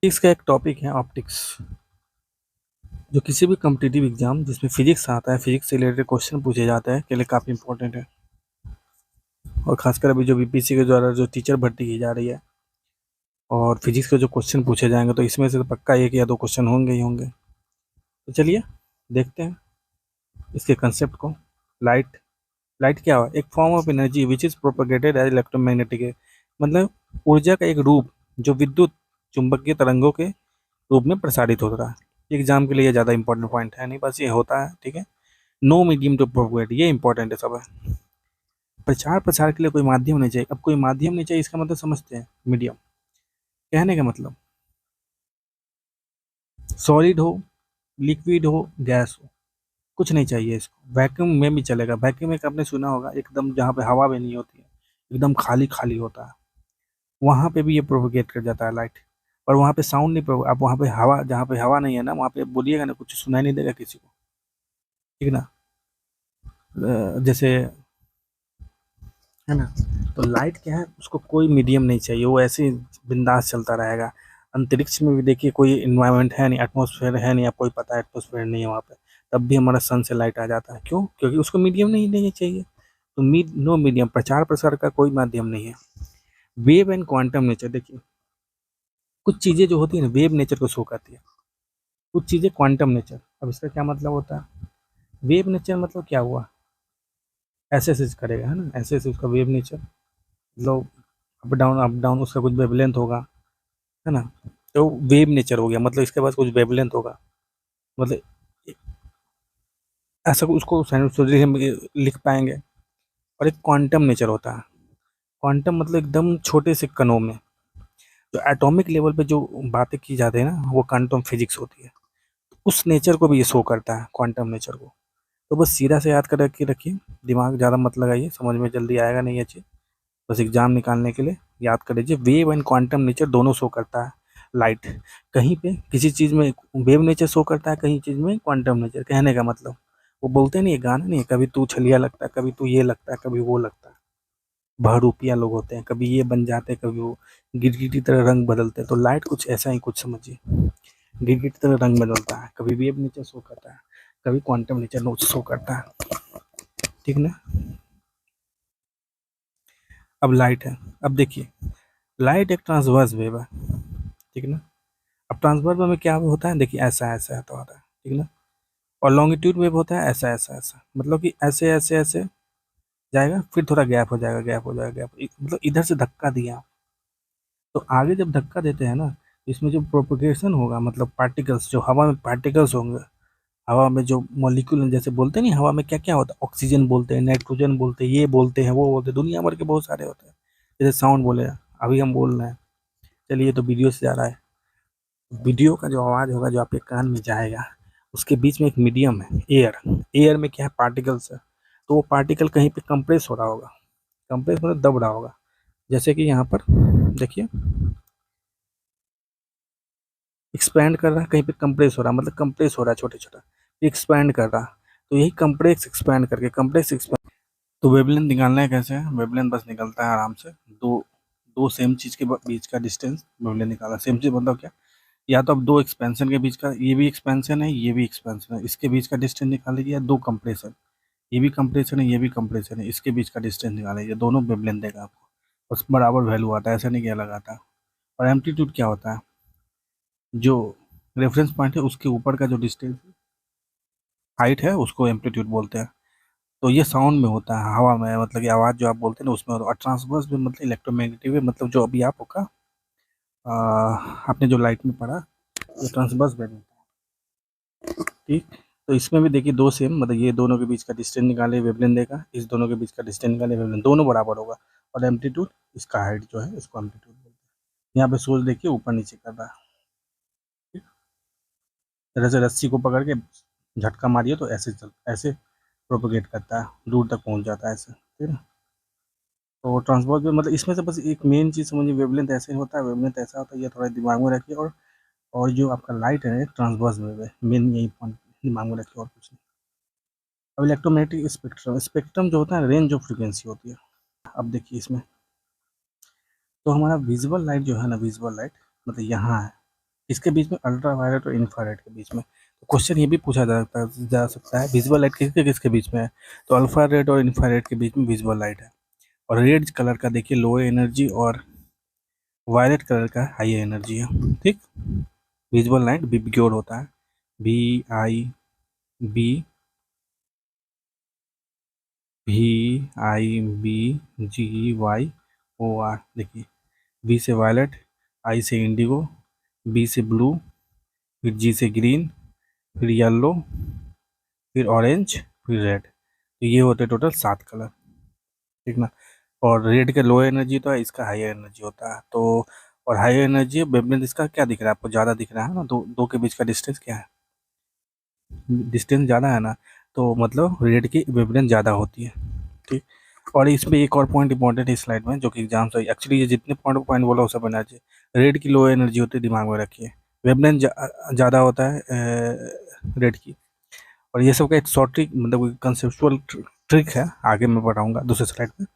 इसका एक टॉपिक है ऑप्टिक्स। जो किसी भी कॉम्पिटिटिव एग्जाम जिसमें फिजिक्स आता है, फिजिक्स से रिलेटेड क्वेश्चन पूछे जाते हैं के लिए काफ़ी इंपॉर्टेंट है। और खासकर अभी जो बीपीएससी के द्वारा जो टीचर भर्ती की जा रही है और फिजिक्स के जो क्वेश्चन पूछे जाएंगे तो इसमें से तो पक्का एक या दो क्वेश्चन होंगे ही होंगे। तो चलिए देखते हैं इसके कंसेप्ट को। लाइट लाइट क्या हुआ? एक form of energy which is propagated as electromagnetic, मतलब ऊर्जा का एक रूप जो विद्युत चुंबकीय तरंगों के रूप में प्रसारित होता है। एग्जाम के लिए ज़्यादा इंपॉर्टेंट पॉइंट है नहीं, बस ये होता है, ठीक है। नो मीडियम टू प्रोपगेट, ये इंपॉर्टेंट है सब है। प्रचार प्रसार के लिए कोई माध्यम नहीं चाहिए। अब कोई माध्यम नहीं चाहिए इसका मतलब समझते हैं मीडियम कहने का मतलब सॉलिड हो, लिक्विड हो, गैस हो, कुछ नहीं चाहिए इसको। वैक्यूम में भी चलेगा। वैक्यूम में आपने सुना होगा एकदम जहाँ पे हवा भी नहीं होती है, एकदम खाली खाली होता है, वहाँ पे भी ये प्रोपोगेट कर जाता है लाइट। और वहाँ पे साउंड नहीं आप वहाँ पे हवा, जहाँ पे हवा नहीं है ना वहाँ पे बोलिएगा ना कुछ सुनाई नहीं देगा किसी को, ठीक ना। जैसे है ना। तो लाइट क्या है, उसको कोई मीडियम नहीं चाहिए, वो ऐसे ही बिंदास चलता रहेगा। अंतरिक्ष में भी देखिए कोई इन्वायरमेंट है नहीं, एटमॉस्फेयर है नहीं, आपको ही पता है एटमॉस्फेयर नहीं है वहाँ पे, तब भी हमारा सन से लाइट आ जाता है। क्यों? क्योंकि उसको मीडियम नहीं नहीं चाहिए। तो नो मीडियम, प्रचार प्रसार का कोई माध्यम नहीं है। वेव एंड क्वांटम नेचर, देखिए कुछ चीज़ें जो होती है ना वेव नेचर को शो करती है, कुछ चीज़ें क्वांटम नेचर। अब इसका क्या मतलब होता है? वेव नेचर मतलब क्या हुआ, ऐसे ऐसे करेगा, है ना, ऐसे ऐसे उसका वेव नेचर, मतलब अप डाउन उसका कुछ वेवलेंथ होगा, है ना। तो वेव नेचर हो गया, मतलब इसके पास कुछ वेवलेंथ होगा, मतलब ऐसा उसको साइंटिफिकली हम लिख पाएंगे। और एक क्वांटम नेचर होता है। क्वांटम मतलब एकदम छोटे से कणों में, जो एटॉमिक लेवल पे जो बातें की जाती है ना, वो क्वांटम फिजिक्स होती है। उस नेचर को भी ये शो करता है, क्वांटम नेचर को। तो बस सीधा से याद कर के रखिए, दिमाग ज़्यादा मत लगाइए, समझ में जल्दी आएगा नहीं ये चीज़। बस एग्जाम निकालने के लिए याद कर लीजिए, वेव एंड क्वांटम नेचर दोनों शो करता है लाइट। कहीं पे किसी चीज़ में वेव नेचर शो करता है, कहीं चीज़ में क्वांटम नेचर। कहने का मतलब वो बोलते नहीं है गाना नहीं है, कभी तू छलिया लगता है, कभी तू ये लगता है, कभी वो लगता है। बहरूपिया लोग होते हैं, कभी ये बन जाते हैं, कभी वो गिरगिट की तरह रंग बदलते हैं। तो लाइट कुछ ऐसा ही कुछ समझिए, गिरगिट की तरह रंग बदलता है, कभी वेव नेचर शो करता है, कभी क्वांटम नेचर शो करता है, ठीक ना। अब लाइट है, अब देखिए लाइट एक ट्रांसवर्स वेव है, ठीक ना। अब ट्रांसवर्स वेव में क्या होता है, देखिए ऐसा ऐसा होता है, ठीक ना। और लॉन्गिट्यूड वेव होता है ऐसा ऐसा ऐसा, मतलब कि ऐसे ऐसे ऐसे जाएगा, फिर थोड़ा गैप हो जाएगा, गैप हो जाएगा, मतलब इधर से धक्का दिया, तो आगे जब धक्का देते हैं ना, इसमें जो प्रोपगेशन होगा, मतलब पार्टिकल्स, जो हवा में पार्टिकल्स होंगे, हवा में जो मॉलिक्यूल जैसे बोलते हैं नहीं, हवा में क्या क्या होता है, ऑक्सीजन बोलते हैं, नाइट्रोजन बोलते हैं, ये बोलते हैं, वो बोलते हैं, दुनिया भर के बहुत सारे होते हैं। जैसे साउंड बोले, अभी हम बोल रहे हैं, चलिए ये तो वीडियो से जा रहा है। वीडियो का जो आवाज़ होगा जो आपके कान में जाएगा, उसके बीच में एक मीडियम है, एयर। एयर में क्या है, पार्टिकल्स है। तो वो पार्टिकल कहीं पे कंप्रेस हो रहा होगा, कंप्रेस मतलब दब रहा होगा। जैसे कि यहाँ पर देखिए एक्सपैंड कर रहा है, कहीं पे कंप्रेस हो रहा है, मतलब कंप्रेस हो रहा है छोटे छोटा, एक्सपैंड कर रहा। तो यही कंप्रेस एक्सपैंड करके कंप्रेस एक्सपैंड। तो वेवलेंथ निकालना है कैसे? वेवलेंथ बस निकलता है आराम से, दो दो सेम चीज़ के बीच का डिस्टेंस वेवलेंथ निकाला। सेम चीज़ मतलब क्या, या तो अब दो एक्सपेंशन के बीच का, ये भी एक्सपेंशन है, ये भी एक्सपेंशन है, इसके बीच का डिस्टेंस निकाल लीजिए। या दो कंप्रेशन, ये भी कंप्रेशन है, ये भी कंप्रेशन है, इसके बीच का डिस्टेंस निकाल लीजिए, दोनों वेवलेंथ देगा आपको। बस बराबर वैल्यू आता है, ऐसा नहीं कि अलग आता है। और एम्पलीट्यूड क्या होता है, जो रेफरेंस पॉइंट है उसके ऊपर का जो डिस्टेंस हाइट है उसको एम्पलीट्यूड बोलते हैं। तो ये साउंड में होता है, हवा में, मतलब कि आवाज़ जो आप बोलते हैं ना उसमें होता है। और ट्रांसवर्स में मतलब इलेक्ट्रोमैग्नेटिक वेव, मतलब जो अभी आप होगा आपने जो लाइट में पढ़ा, ये ट्रांसवर्स वेव होता है, ठीक। तो इसमें भी देखिए दो सेम, मतलब ये दोनों के बीच का डिस्टेंस निकाले वेवलेंथ देगा, इस दोनों के बीच का डिस्टेंस निकाले वेवलेंथ, दोनों बराबर होगा। और एम्पलीट्यूड, इसका हाइट जो है इसको एम्पलीट्यूड बोलते हैं। यहाँ पे सोच देखिए ऊपर नीचे कर रहा है, ठीक। तरह से रस्सी को पकड़ के झटका मारिए तो ऐसे ऐसे प्रोपोगेट करता है, दूर तक पहुँच जाता है ऐसे, ठीक है। तो ट्रांसपोर्ट में मतलब इसमें से बस एक मेन चीज़ समझिए, वेवलेंथ ऐसे होता है, वेवलेंथ ऐसा होता है, ये थोड़ा दिमाग में रखिए। और जो आपका लाइट है ट्रांसवर्स वेव है, मेन यही पॉइंट दिमाग में रखिए, और कुछ नहीं। अब इलेक्ट्रोमैग्नेटिक स्पेक्ट्रम, स्पेक्ट्रम जो होता है रेंज ऑफ फ्रिक्वेंसी होती है। अब देखिए इसमें, तो हमारा विजुअल लाइट जो है ना, विजुअल लाइट मतलब यहाँ है, इसके बीच में अल्ट्रा वायलेट और इंफ्रारेड के बीच में। तो क्वेश्चन ये भी पूछा जा सकता है विजिबल लाइट किसके किसके बीच में है, तो अल्फा रेड और इंफ्रारेड के बीच में विजिबल लाइट है। और रेड कलर का देखिए लो एनर्जी और वायलेट कलर का हाई एनर्जी है। ठीक, विजिबल लाइट बिग्योर होता है, VIBGYOR। देखिए बी से वायलेट, आई से इंडिगो, बी से ब्लू, फिर जी से ग्रीन, फिर येलो, फिर ऑरेंज, फिर रेड। तो ये होते टोटल 7 कलर। ठीक ना। और रेड के लो एनर्जी तो है, इसका हाई एनर्जी होता है। तो और हाई एनर्जी वेवलेंथ इसका क्या दिख रहा है आपको, ज़्यादा दिख रहा है ना, दो दो के बीच का डिस्टेंस क्या है, डिस्टेंस ज़्यादा है ना, तो मतलब रेड की वेवलेंथ ज़्यादा होती है। ठीक। और इसमें एक और पॉइंट इंपॉर्टेंट है इस स्लाइड में, जो कि एग्जाम से एक्चुअली ये जितने पॉइंट बोला वो सब बना चाहिए। रेड की लो एनर्जी होती है, दिमाग में रखिए, वेवलेंथ ज़्यादा होता है रेड की। और ये सब का एक शॉर्ट ट्रिक, मतलब कंसेप्चुअल ट्रिक है, आगे मैं बताऊंगा दूसरे स्लाइड में।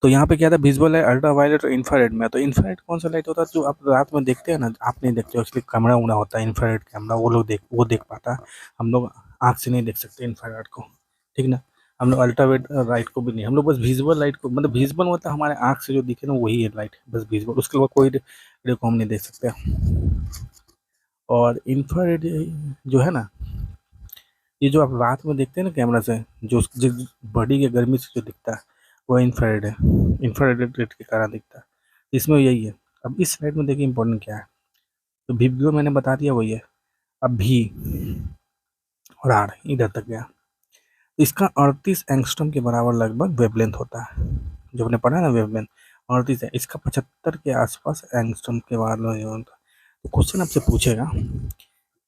तो यहाँ पे क्या था, विजुअल है, अल्ट्रा वायलेट और इंफ्रारेड में। तो इंफ्रारेड कौन सा लाइट होता है जो आप रात में देखते हैं ना, आप नहीं देखते हो, एक्चुअली कैमरा उमरा होता है इंफ्रारेड कैमरा, वो देख पाता है। हम लोग आँख से नहीं देख सकते इंफ्रारेड को। ठीक ना। हम लोग अल्ट्रा लाइट को भी नहीं, हम लोग बस विजुअल लाइट को, मतलब विजुअल मतलब हमारे आँख से जो दिखे ना वही है लाइट, बस विजुअल, उसके अलावा कोई रे को हम नहीं देख सकते। और इंफ्रारेड जो है ना, ये जो आप रात में देखते हैं ना कैमरा से, जो जिस बॉडी के गर्मी से जो दिखता है वो इंफ्रारेड है, इंफ्रारेड रेड के कारण दिखता है। इसमें यही है। अब इस स्लाइड में देखिए इंपॉर्टेंट क्या है, तो वीडियो मैंने बता दिया वही है। अब भी और आर इधर तक गया, इसका 38 एंगस्ट्रॉम के बराबर लगभग वेवलेंथ होता है, जो हमने पढ़ा है ना वेवलेंथ 38 है, इसका 75 के आसपास एंगस्ट्रॉम के बराबर होता है। तो क्वेश्चन आपसे पूछेगा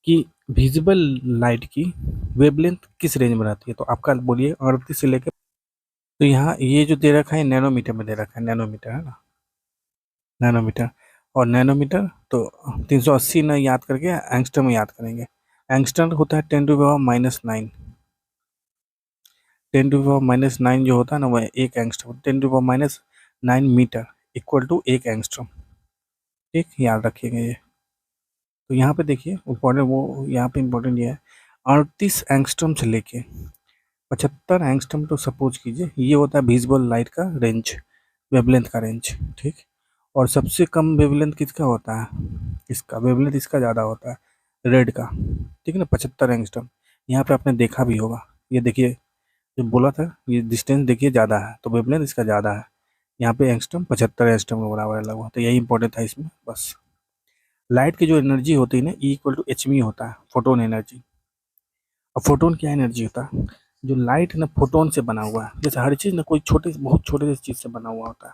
कि विजिबल लाइट की वेवलेंथ किस रेंज में रहती है, तो आपका बोलिए 38 से लेकर। तो यहाँ ये जो दे रखा है नैनोमीटर में दे रखा है, नैनोमीटर है ना, नैनोमीटर। और नैनोमीटर तो 380 न याद करके एंगस्ट्रम में याद करेंगे। एंगस्ट्रम होता है 10⁻⁹ 10⁻⁹ जो होता है ना वह एक एंगस्ट्रम, 10⁻⁹ मीटर इक्वल टू एक एंगस्ट्रम। ठीक, याद रखिएगा ये। तो यहाँ पे देखिए इम्पोर्टेंट, वो यहाँ पे इम्पोर्टेंट ये है 38 एंगस्ट्रम से लेके 75 एंगस्ट्रम, तो सपोज कीजिए ये होता है विजिबल लाइट का रेंज, वेवलेंथ का रेंज। ठीक। और सबसे कम वेवलेंथ किसका होता है, इसका वेवलेंथ इसका ज़्यादा होता है, रेड का। ठीक है ना, 75 एंगस्ट्रम। यहाँ पे आपने देखा भी होगा, ये देखिए जो बोला था, ये डिस्टेंस देखिए ज़्यादा है तो वेवलेंथ इसका ज़्यादा है। यहाँ पे एंगस्ट्रम 75 एंगस्ट्रम के बराबर लगा हुआ, तो यही इंपॉर्टेंट था इसमें बस। लाइट की जो एनर्जी होती है ना, ई इक्वल टू एच मी होता है, फोटोन एनर्जी। और फोटोन क्या एनर्जी होता है, जो लाइट ना फोटोन से बना हुआ है, जैसे हर चीज़ ना कोई छोटे बहुत छोटे से चीज़ से बना हुआ होता है।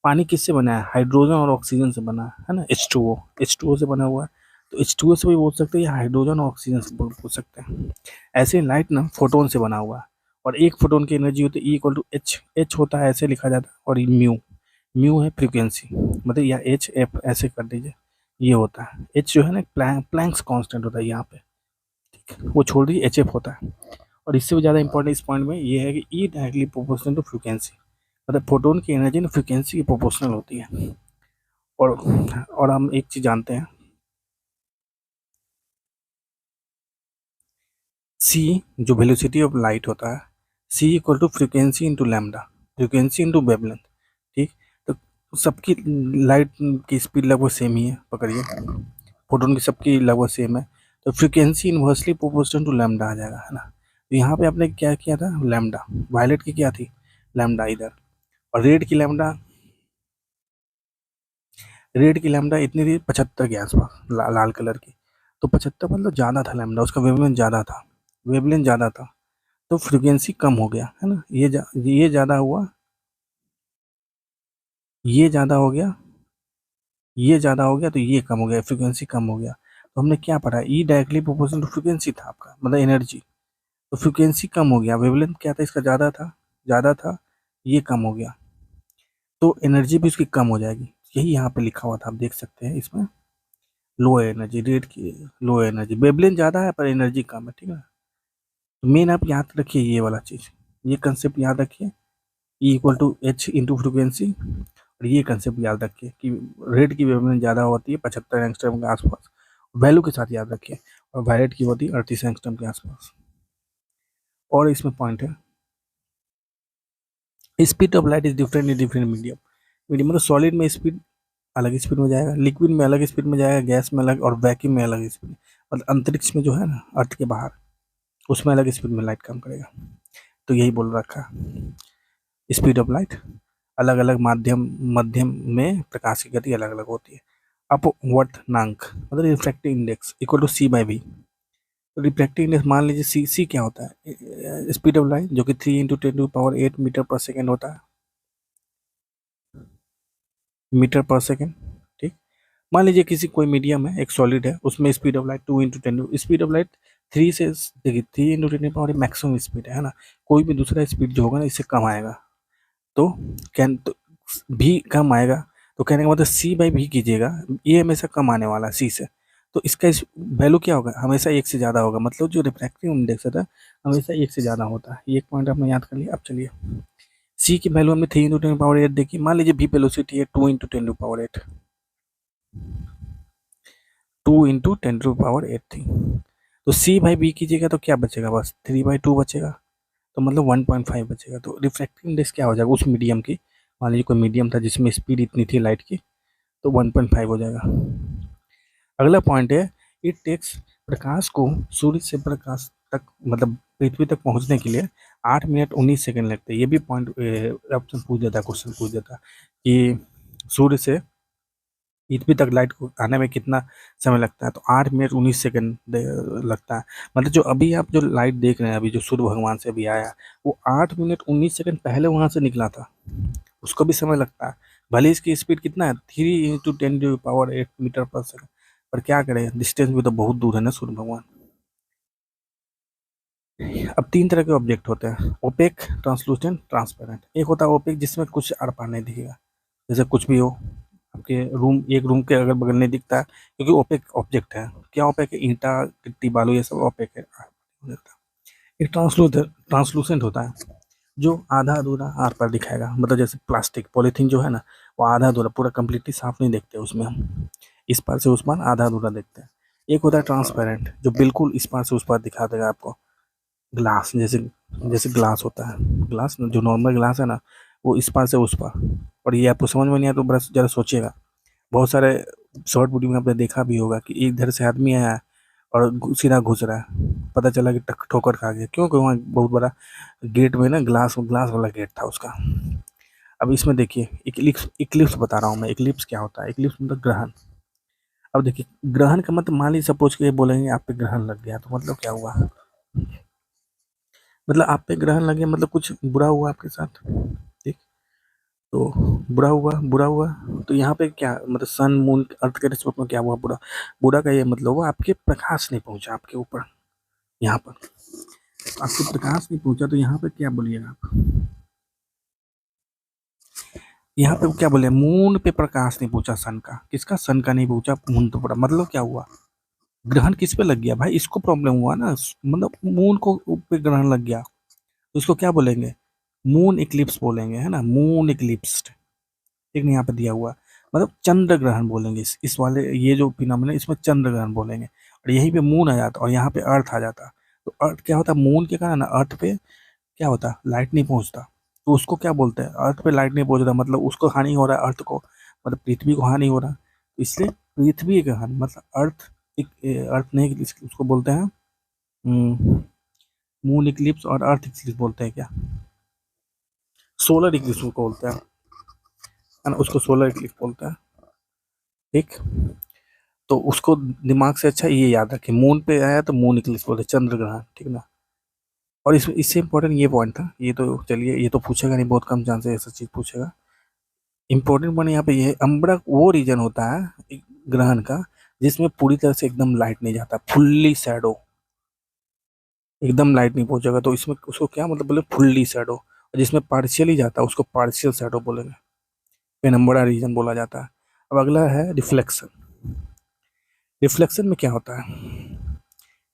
पानी किससे बना है, हाइड्रोजन और ऑक्सीजन से बना है ना, H2O से बना हुआ है। तो H2O से भी बोल सकते हैं या हाइड्रोजन और ऑक्सीजन से बोल सकते हैं। ऐसे लाइट ना फोटोन से बना हुआ है, और एक फोटोन की एनर्जी होती है E इक्वल टू एच होता है, ऐसे लिखा जाता है। और म्यू, म्यू है फ्रीक्वेंसी, मतलब या HF ऐसे कर दीजिए, ये होता है एच जो है ना, प्लैंक्स कांस्टेंट होता है यहाँ पे। ठीक है, वो छोड़ दीजिए, HF होता है। और इससे भी ज़्यादा इंपॉर्टेंट इस पॉइंट में ये है कि E directly proportional to frequency, मतलब फोटोन की एनर्जी ना फ्रीक्वेंसी की प्रोपोर्शनल होती है। और और हम एक चीज़ जानते हैं, सी जो वेलोसिटी ऑफ लाइट होता है, c equal to frequency into lambda, frequency into wavelength. ठीक। तो सबकी लाइट की स्पीड लगभग सेम ही है, पकड़िए फोटोन की सबकी लगभग सेम है, तो frequency inversely proportional to lambda आ जाएगा, है ना। तो यहाँ पे आपने क्या किया था, लैम्डा, वायलेट की क्या थी, लैम्डा इधर, और रेड की लैम्डा, रेड की लैम्डा इतनी थी 75 के आसपास, लाल कलर की। तो 75 मतलब ज़्यादा था लैम्डा, उसका वेवलेंथ ज़्यादा था, वेवलेंथ ज़्यादा था, तो फ्रीक्वेंसी कम हो गया, है ना। ये ज़्यादा हुआ, ये ज़्यादा हो गया, ये ज़्यादा हो गया, तो ये कम हो गया, फ्रीक्वेंसी कम हो गया। तो हमने क्या पढ़ा, E directly proportional to frequency था आपका, मतलब एनर्जी। तो फ्रीक्वेंसी कम हो गया, वेवलेंथ क्या था इसका, ज़्यादा था, ये कम हो गया, तो एनर्जी भी उसकी कम हो जाएगी। यही यहाँ पे लिखा हुआ था, आप देख सकते हैं इसमें, लो एनर्जी, रेड की लो एनर्जी, वेवलेंथ ज़्यादा है पर एनर्जी कम है। ठीक है, तो मेन आप याद रखिए ये वाला चीज़, ये कंसेप्ट याद रखिए, E equal to H into frequency. और ये कंसेप्ट याद रखिए कि रेड की वेवलेंथ ज़्यादा होती है 75 एंगस्ट्रम के आसपास, वैल्यू के साथ याद रखिए, और वायलेट की होती है 38 एंगस्ट्रम के आसपास। और इसमें पॉइंट है, speed of light is different in different medium. Medium मतलब सॉलिड में स्पीड अलग स्पीड में जाएगा, लिक्विड में अलग स्पीड में जाएगा, गैस में अलग, और वैक्यूम में अलग स्पीड, मतलब अंतरिक्ष में जो है ना अर्थ के बाहर, उसमें अलग स्पीड में लाइट काम करेगा। तो यही बोल रखा, स्पीड ऑफ लाइट अलग अलग मध्यम में प्रकाश की गति अलग अलग होती है। अपवर्तनांक मतलब refractive index equal to C by V. तो रिफ्रैक्टिव इंडेक्स मान लीजिए सी, सी क्या होता है, स्पीड ऑफ लाइट जो कि 3 × 10⁸ मीटर पर सेकेंड होता है, मीटर पर सेकेंड। ठीक, मान लीजिए किसी कोई मीडियम है, एक सॉलिड है, उसमें speed of light 2 × 10, speed of light 3 से, देखिए 3 × 10⁻⁸ मैक्सिमम स्पीड है ना, कोई भी दूसरा स्पीड जो होगा ना इससे कम आएगा, तो कैन तो भी कम आएगा, तो कहने का मतलब सी बाई भी कीजिएगा, ये हमेशा कम आने वाला है सी से, तो इसका इस वैल्यू क्या होगा, हमेशा एक से ज़्यादा होगा, मतलब जो रिफ्रैक्टिव इंडेक्स होता है हमेशा एक से ज़्यादा होता है। ये एक पॉइंट आपने याद कर लिया। अब चलिए सी की वैल्यू हमने 3 × 10⁸ देखी, मान लीजिए भी वेलोसिटी है 2 × 10⁸, 2 × 10⁸ थी, तो सी बाई बी कीजिएगा तो क्या बचेगा, बस 3/2 बचेगा, तो मतलब 1.5 बचेगा। तो रिफ्रैक्टिव इंडेक्स क्या हो जाएगा उस मीडियम की, मान लीजिए कोई मीडियम था जिसमें स्पीड इतनी थी लाइट की, तो 1.5 हो जाएगा। अगला पॉइंट है, इट टेक्स, प्रकाश को सूर्य से प्रकाश तक मतलब पृथ्वी तक पहुंचने के लिए 8 मिनट 19 सेकंड लगते हैं। ये भी पॉइंट ऑप्शन पूछ देता है, क्वेश्चन पूछ देता है कि सूर्य से पृथ्वी तक लाइट को आने में कितना समय लगता है, तो 8 मिनट 19 सेकंड लगता है। मतलब जो अभी आप जो लाइट देख रहे हैं, अभी जो सूर्य भगवान से अभी आया, वो 8 मिनट 19 सेकंड पहले वहाँ से निकला था, उसको भी समय लगता है। भले इसकी स्पीड कितना है, 3 × 10⁸ मीटर पर सेकंड, पर क्या करें, डिस्टेंस भी तो बहुत दूर है ना सूर्य भगवान। अब 3 तरह के ऑब्जेक्ट होते हैं, ओपेक, ट्रांसलूसेंट, ट्रांसपेरेंट। एक होता है ओपेक जिसमें कुछ आर पार नहीं दिखेगा, जैसे कुछ भी हो, आपके रूम, एक रूम के अगल बगल नहीं दिखता है, क्योंकि ओपेक ऑब्जेक्ट है। क्या ओपेक है, ईंटा गिट्टी बालू ये सब ओपेक है। एक ट्रांसलूसेंट होता है जो आधा अधूरा आर पार दिखाएगा, मतलब जैसे प्लास्टिक पॉलीथीन जो है ना, वो आधा अधूरा, पूरा कम्प्लीटली साफ नहीं देखते, उसमें हम इस पार से उस पार आधा अधूरा देखते हैं। एक होता है ट्रांसपेरेंट जो बिल्कुल इस पार से उस पार दिखा देगा आपको, ग्लास जैसे, जैसे ग्लास होता है, ग्लास जो नॉर्मल ग्लास है ना, वो इस पार से उस पार। और ये आपको समझ में नहीं आया तो बड़ा ज़रा सोचिएगा, बहुत सारे शॉर्ट वीडियो में आपने देखा भी होगा कि इधर से आदमी आया है और सीधा घुस रहा है, पता चला कि टक ठोकर खा गया, क्योंकि वहाँ बहुत बड़ा गेट में ना ग्लास ग्लास वाला गेट था उसका। अब इसमें देखिए इक्लिप्स बता रहा हूँ मैं, इक्लिप्स क्या होता है, इक्लिप्स मतलब ग्रहण। अब देखिए ग्रहण का मतलब, मान लीजिए सपोज कि बोलेंगे आप पे ग्रहण लग गया, तो मतलब क्या हुआ, मतलब आप पे ग्रहण लग गया मतलब कुछ बुरा हुआ आपके साथ, ठीक, तो बुरा हुआ, तो यहाँ पे क्या मतलब सन मून अर्थ के रिस्पेक्ट में क्या हुआ, बुरा, बुरा का ये मतलब हुआ आपके प्रकाश नहीं पहुंचा आपके ऊपर, यहाँ पर आपके प्रकाश नहीं पहुंचा, तो यहाँ पे क्या बोलिएगा आप, यहाँ पे क्या बोले, मून पे प्रकाश नहीं पहुंचा सन का, किसका, सन का नहीं पहुंचा, मून तो पड़ा, मतलब क्या हुआ, ग्रहण किस पे लग गया भाई, इसको प्रॉब्लम हुआ ना, मतलब मून को पे ग्रहण लग गया, तो इसको क्या बोलेंगे, मून इक्लिप्स बोलेंगे, है ना, मून इक्लिप्स। ठीक नहीं, यहाँ पे दिया हुआ, मतलब चंद्र ग्रहण बोलेंगे, इस वाले ये जो फिनोमेना इसमें चंद्र ग्रहण बोलेंगे, और यहीं पे मून आ जाता और यहाँ पे अर्थ आ जाता, तो अर्थ क्या होता, मून के कारण ना अर्थ पे क्या होता, लाइट नहीं पहुंचता, तो उसको क्या बोलते हैं, अर्थ पे लाइट नहीं पहुंच रहा, मतलब उसको हानि हो रहा है, अर्थ को, मतलब पृथ्वी को हानि हो रहा है, तो इसलिए पृथ्वी का हानि, मतलब अर्थ एक, अर्थ नहीं, उसको बोलते हैं मून इक्लिप्स, और अर्थ इक्लिप्स बोलते हैं क्या, सोलर इक्लिप्स को बोलते हैं, है ना, उसको सोलर इक्लिप्स बोलते हैं। ठीक, तो उसको दिमाग से अच्छा ये याद रखें, मून पे आया तो मून इक्लिप्स बोलते हैं, चंद्र ग्रहण, ठीक ना। और इससे इम्पोर्टेंट ये पॉइंट था, ये तो चलिए ये तो पूछेगा नहीं, बहुत कम चांस है ऐसा चीज़ पूछेगा। इम्पोर्टेंट पॉइंट यहाँ पे ये है, अम्बरा वो रीजन होता है एक ग्रहण का जिसमें पूरी तरह से एकदम लाइट नहीं जाता, फुल्ली शैडो, एकदम लाइट नहीं पहुंचेगा, तो इसमें उसको क्या मतलब बोले, फुल्ली शैडो, और जिसमें पार्शियली जाता है उसको पार्शियल शैडो बोलेंगे, पेनम्बरा रीजन बोला जाता है। अब अगला है रिफ्लेक्शन। रिफ्लेक्शन में क्या होता है,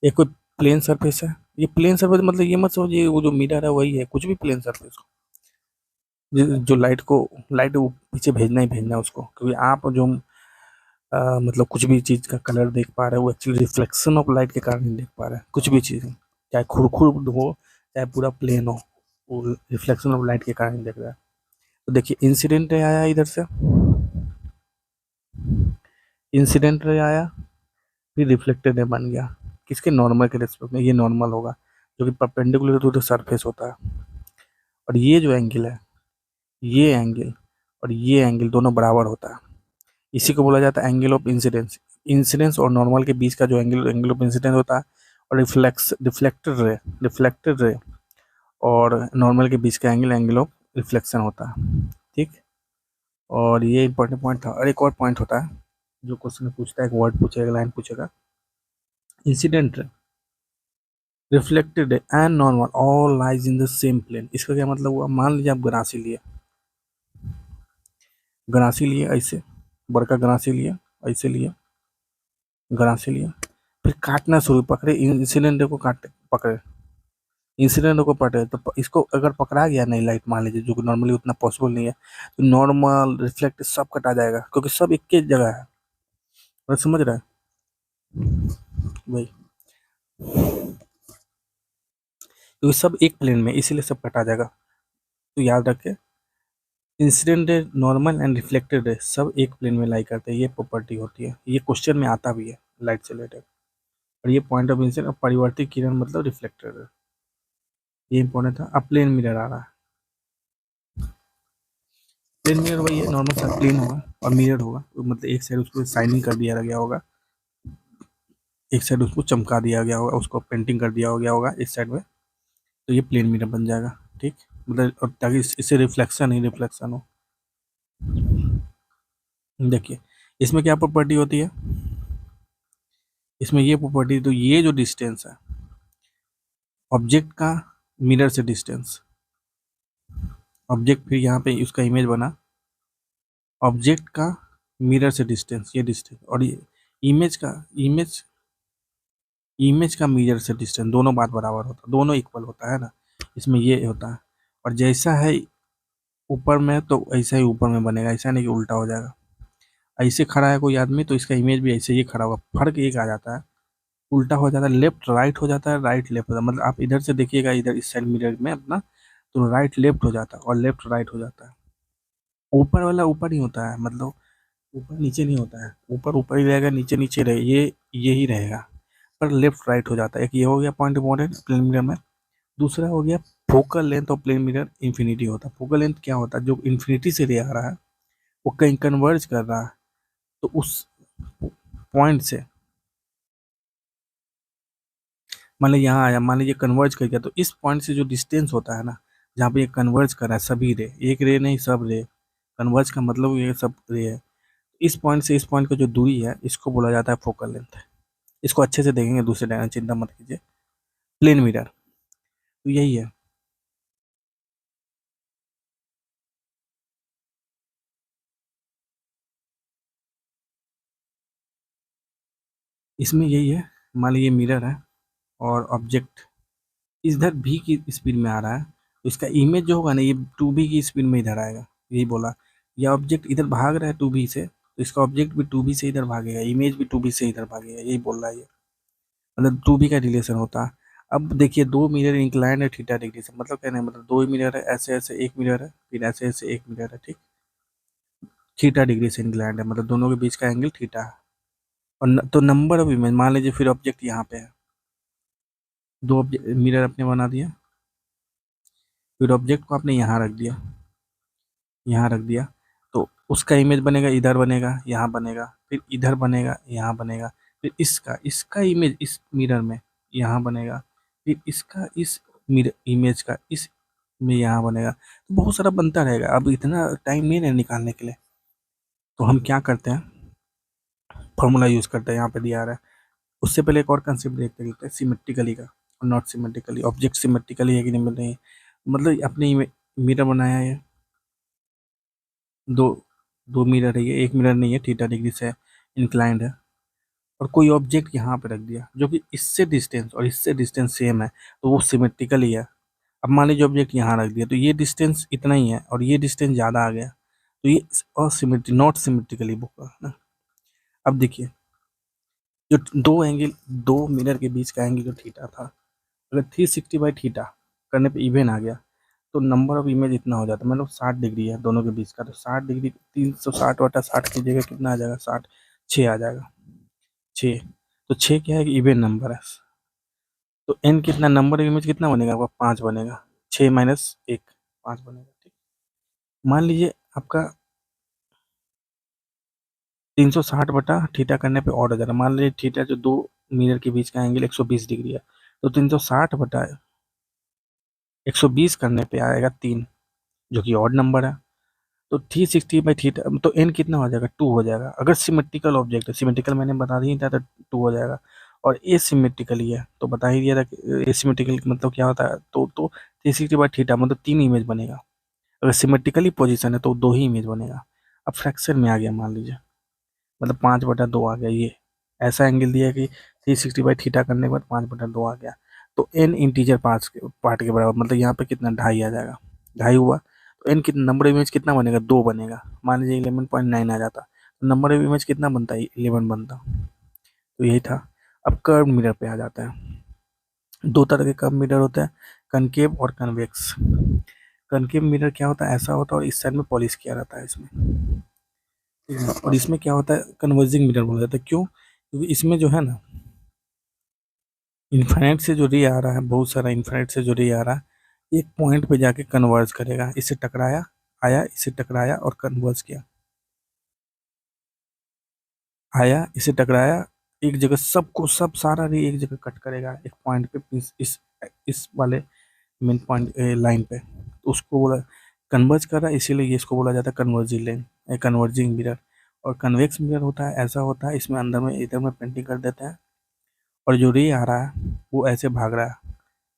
एक कोई प्लेन सरफेस है, ये प्लेन सरफेस मतलब ये मत समझिए वो जो मिरर है वही है, कुछ भी प्लेन सरफेस हो, जो लाइट वो पीछे भेजना ही भेजना है उसको, क्योंकि आप जो मतलब कुछ भी चीज़ का कलर देख पा रहे हो वो एक्चुअली रिफ्लेक्शन ऑफ लाइट के कारण नहीं देख पा रहे हैं। कुछ भी चीज़ चाहे खुरखुर हो चाहे पूरा प्लेन हो, वो रिफ्लेक्शन ऑफ लाइट के कारण नहीं देख रहा है। तो देखिए इंसिडेंट रे आया इधर से, इंसिडेंट रे आया, फिर रिफ्लेक्टेड रे बन गया किसके, नॉर्मल के रिस्पेक्ट में। ये नॉर्मल होगा जो कि परपेंडिकुलर टू द सरफेस होता है। और ये जो एंगल है, ये एंगल और ये एंगल दोनों बराबर होता है। इसी को बोला जाता है एंगल ऑफ इंसिडेंस। इंसिडेंस और नॉर्मल के बीच का जो एंगल ऑफ इंसिडेंस होता है, और रिफ्लेक्टेड रे और नॉर्मल के बीच का एंगल ऑफ रिफ्लेक्शन होता है। ठीक। और ये इंपॉर्टेंट पॉइंट था। और एक और पॉइंट होता है जो क्वेश्चन पूछता है, एक वर्ड पूछेगा, लाइन पूछेगा, incident ray, reflected ray and normal all lies in the same plane. इसका क्या मतलब हुआ? मान लीजिए आप गरासी लिए ऐसे, बड़का गरासी लिए, ऐसे लिए गरासी लिए, फिर काटना शुरू, पकड़े इंसिडेंट को काटे, पकड़े इंसिडेंट को पकड़े, तो इसको अगर पकड़ा गया नहीं लाइट, मान लीजिए, जो कि नॉर्मली उतना पॉसिबल नहीं है, तो नॉर्मल रिफ्लेक्ट सब कटा जाएगा, क्योंकि सब एक ही जगह है। और समझ रहा है भाई? क्योंकि सब एक प्लेन में, इसीलिए सब कटा जाएगा। तो याद रखे, incident ray, normal and reflected ray सब एक प्लेन में लाई करते हैं। ये प्रॉपर्टी होती है, ये क्वेश्चन में आता भी है लाइट से रिलेटेड। और ये पॉइंट ऑफ इंसिडेंट, परिवर्तित किरण मतलब रिफ्लेक्टेड रे, ये इंपॉर्टेंट था। अब प्लेन मिरर आ रहा है। प्लेन मिरर वही है, नॉर्मल सा प्लेन होगा और मिरर होगा, तो मतलब एक साइड उसको शाइनिंग कर दिया गया होगा, एक साइड उसको चमका दिया गया होगा, उसको पेंटिंग कर दिया गया होगा एक साइड में, तो ये प्लेन मिरर बन जाएगा। ठीक। मतलब और ताकि इससे रिफ्लेक्शन ही रिफ्लेक्शन हो। देखिए इसमें क्या प्रॉपर्टी होती है, इसमें ये प्रॉपर्टी, तो ये जो डिस्टेंस है ऑब्जेक्ट का मिरर से डिस्टेंस, ऑब्जेक्ट फिर यहाँ पे उसका इमेज बना, ऑब्जेक्ट का मिरर से डिस्टेंस, ये डिस्टेंस, और ये इमेज का इमेज का मिरर से डिस्टेंस, दोनों बात बराबर होता है, दोनों इक्वल होता है ना। इसमें ये होता है। और जैसा है ऊपर में तो ऐसा ही ऊपर में बनेगा, ऐसा नहीं कि उल्टा हो जाएगा। ऐसे खड़ा है कोई आदमी तो इसका इमेज भी ऐसे ही खड़ा होगा, फर्क एक आ जाता है, उल्टा हो जाता है, लेफ्ट राइट हो जाता है, राइट लेफ्ट हो जाता है। मतलब आप इधर से देखिएगा, इधर इस साइड मिरर में अपना, तो राइट लेफ्ट हो जाता है और लेफ्ट राइट हो जाता है। ऊपर वाला ऊपर ही होता है, मतलब ऊपर नीचे नहीं होता है, ऊपर ऊपर ही रहेगा, नीचे नीचे रहे, ये ही रहेगा, पर लेफ्ट राइट हो जाता है। एक ये हो गया पॉइंट इंपॉर्टेंट प्लेन मिरर में। दूसरा हो गया focal length of plane mirror infinity होता है। फोकल लेंथ क्या होता है? जो इन्फिनिटी से रे आ रहा है वो कहीं कन्वर्ज कर रहा है, तो उस पॉइंट से, मान लीजिए यहाँ आया, मान लीजिए कन्वर्ज कर गया, तो इस पॉइंट से जो डिस्टेंस होता है ना, जहाँ पे ये कन्वर्ज कर रहा है सभी रे, एक रे नहीं सब रे, कन्वर्ज का मतलब ये सब रे है, इस पॉइंट से इस पॉइंट का जो दूरी है इसको बोला जाता है फोकल लेंथ। इसको अच्छे से देखेंगे दूसरे डायग्राम, चिंता मत कीजिए। प्लेन मिरर तो यही है, इसमें यही है। मान लीजिए मिरर है और ऑब्जेक्ट इधर भी की स्पीड में आ रहा है, तो इसका इमेज जो होगा ना, ये 2b की स्पीड में इधर आएगा, यही बोला। या ऑब्जेक्ट इधर भाग रहा है 2b से, तो इसका ऑब्जेक्ट भी 2b से इधर भागेगा, इमेज भी 2b से इधर भागेगा, यही बोल रहा है ये। मतलब 2b का रिलेशन होता है। अब देखिए दो मिरर इंक्लाइंड है थीटा डिग्री से, मतलब कहने का मतलब दो मिरर है, ऐसे ऐसे एक मिरर है, फिर ऐसे ऐसे एक मिरर है, ठीक, थीटा डिग्री से इंक्लाइंड है, मतलब दोनों के बीच का एंगल थीटा है। और तो नंबर ऑफ इमेज, मान लीजिए फिर ऑब्जेक्ट यहाँ पे है, दो मिरर अपने बना दिया, फिर ऑब्जेक्ट को आपने यहाँ रख दिया, यहाँ रख दिया, तो उसका इमेज बनेगा, इधर बनेगा, यहाँ बनेगा, फिर इधर बनेगा, यहाँ बनेगा, फिर इसका इसका इमेज इस मिरर में यहाँ बनेगा, फिर इसका इस मिरर इमेज का इस में यहाँ बनेगा, तो बहुत सारा बनता रहेगा। अब इतना टाइम नहीं है निकालने के लिए, तो हम क्या करते हैं, फॉर्मूला यूज़ करते हैं, यहाँ पे दिया आ रहा है। उससे पहले एक और कंसेप्ट देखते हैं सिमेट्रिकली का और नॉट सिमेट्रिकली। ऑब्जेक्ट सिमेट्रिकली है कि नहीं है, मतलब अपने मिरर बनाया है, दो दो मिरर है, ये एक मिरर नहीं है, थीटा डिग्री से इंक्लाइंड है, और कोई ऑब्जेक्ट यहाँ पे रख दिया जो कि इससे डिस्टेंस और इससे डिस्टेंस सेम है, तो वो सिमेट्रिकली है। अब मान लीजिए ऑब्जेक्ट यहाँ रख दिया, तो ये डिस्टेंस इतना ही है और ये डिस्टेंस ज़्यादा आ गया, तो ये असिमेट्री, नॉट सिमेट्रिकली बुक है ना। अब देखिए, जो दो मिरर के बीच का एंगल जो थीटा था, अगर 360/थीटा करने पे इवन आ गया, तो नंबर ऑफ इमेज इतना हो जाता है, मतलब 60 डिग्री है दोनों के बीच का, तो 60 डिग्री 360/60 कीजिएगा, कितना आ जाएगा, 6 आ जाएगा, 6। तो 6 क्या है कि इवन नंबर है, तो एन कितना, नंबर ऑफ इमेज कितना बनेगा आपका, 5 बनेगा, 6 - 1 5 बनेगा, ठीक। मान लीजिए आपका 360/थीटा करने पे और हो जा रहा है, मान लीजिए थीटा जो दो मिरर के बीच का एंगल 120 डिग्री है, तो 360/120 करने पे आएगा 3, जो कि ऑड नंबर है। तो 360/थीटा, तो एन कितना हो जाएगा, 2 हो जाएगा। अगर सिमेट्रिकल ऑब्जेक्ट है, सिमेट्रिकल मैंने बता दिया था, तो 2 हो जाएगा। और एसिमेट्रिकली है तो बता ही दिया था कि एसिमेट्रिकल मतलब क्या होता है, तो 360/थीटा मतलब 3 इमेज बनेगा। अगर सिमेट्रिकली पोजीशन है तो 2 ही इमेज बनेगा। अब फ्रैक्शन में आ गया, मान लीजिए मतलब 5/2 आ गया, ये ऐसा एंगल दिया कि 360/थीटा करने के बाद 5/2 आ गया, तो एन इंटीजर पार्ट के बराबर, मतलब यहाँ पे कितना, 2.5 आ जाएगा, 2.5 हुआ, तो एन कितना, नंबर ऑफ इमेज कितना बनेगा, 2 बनेगा। मान लीजिए 11.9 आ जाता, तो नंबर ऑफ इमेज कितना बनता है, 11 बनता। तो यही था। अब कर्व मिरर पे आ जाता है। दो तरह के कर्व मिरर होते हैं, कनकेव और कन्वेक्स। कनकेव मिरर क्या होता है, ऐसा होता है और इस साइड में पॉलिश किया रहता है इसमें, ठीक है? और इसमें क्या होता है, कन्वर्जिंग मिरर बोला जाता है। क्यों? क्योंकि इसमें जो है ना, इन्फाइनाइट से जो रे आ रहा है, बहुत सारा इन्फाइनाइट से जो रे आ रहा है, एक पॉइंट पे जाके कन्वर्ज करेगा, इससे टकराया, आया, इससे टकराया और कन्वर्ज किया, आया, इसे टकराया, एक जगह सबको, सब सारा रे एक जगह कट करेगा एक पॉइंट पे, इस वाले मेन पॉइंट लाइन पे, तो उसको बोला कन्वर्ज कर रहा है, इसीलिए ये इसको बोला जाता है कन्वर्जिंग लेन, कन्वर्जिंग मिरर। और कन्वेक्स मिरर होता है, ऐसा होता है, इसमें अंदर में इधर में पेंटिंग कर देते हैं, और जो रे आ रहा है वो ऐसे भाग रहा है,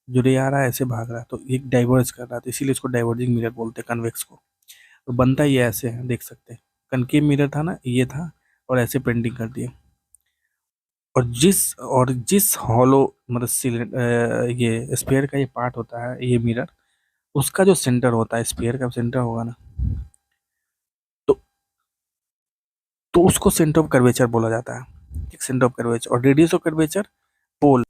जो रे आ रहा है ऐसे भाग रहा है, तो एक डाइवर्ज कर रहा है, तो इसीलिए इसको डाइवर्जिंग मिरर बोलते हैं कन्वेक्स को। तो बनता ये ऐसे है, देख सकते हैं, कनकेव मिरर था ना, ये था, और ऐसे पेंटिंग कर दिए। और जिस हॉलो मतलब ये स्फीयर का ये पार्ट होता है, ये मिरर, उसका जो सेंटर होता है, स्फीयर का सेंटर होगा ना, तो तो उसको सेंटर ऑफ कर्वेचर बोला जाता है, ठीक, सेंटर ऑफ कर्वेचर। और रेडियस ऑफ कर्वेचर, पोल,